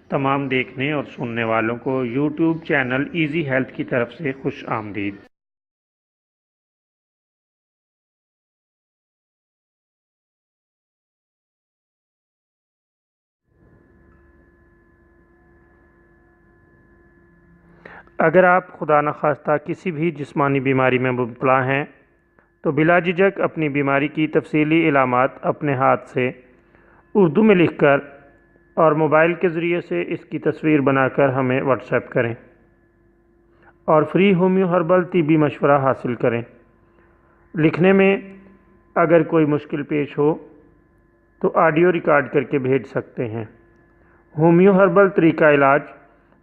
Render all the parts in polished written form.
تمام دیکھنے اور سننے والوں کو یوٹیوب چینل ایزی ہیلتھ کی طرف سے خوش آمدید۔ اگر آپ خدا نخواستہ کسی بھی جسمانی بیماری میں مبتلا ہیں تو بلا جھجک اپنی بیماری کی تفصیلی علامات اپنے ہاتھ سے اردو میں لکھ کر اور موبائل کے ذریعے سے اس کی تصویر بنا کر ہمیں واٹس ایپ کریں اور فری ہومیو ہربل طبی مشورہ حاصل کریں۔ لکھنے میں اگر کوئی مشکل پیش ہو تو آڈیو ریکارڈ کر کے بھیج سکتے ہیں۔ ہومیو ہربل طریقہ علاج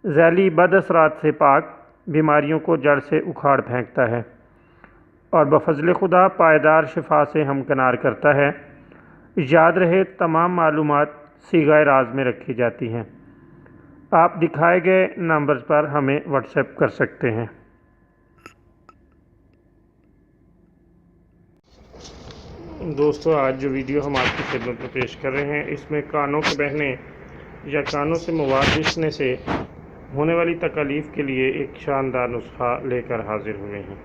ذیلی بد اثرات سے پاک بیماریوں کو جڑ سے اکھاڑ پھینکتا ہے اور بفضل خدا پائیدار شفا سے ہمکنار کرتا ہے۔ یاد رہے تمام معلومات صیغہ راز میں رکھی جاتی ہیں۔ آپ دکھائے گئے نمبرز پر ہمیں واٹس ایپ کر سکتے ہیں۔ دوستو، آج جو ویڈیو ہم آپ کی خدمت میں پیش کر رہے ہیں اس میں کانوں کے بہنے یا کانوں سے مواد رسنے سے ہونے والی تکالیف کے لیے ایک شاندار نسخہ لے کر حاضر ہوئے ہیں۔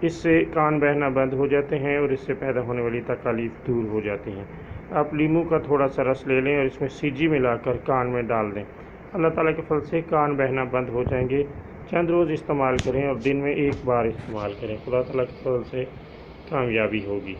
اس سے کان بہنا بند ہو جاتے ہیں اور اس سے پیدا ہونے والی تکالیف دور ہو جاتی ہیں۔ آپ لیموں کا تھوڑا سا رس لے لیں اور اس میں سیجی ملا کر کان میں ڈال دیں۔ اللہ تعالیٰ کے فضل سے کان بہنا بند ہو جائیں گے۔ چند روز استعمال کریں اور دن میں ایک بار استعمال کریں۔ خدا تعالیٰ کے فضل سے کامیابی ہوگی۔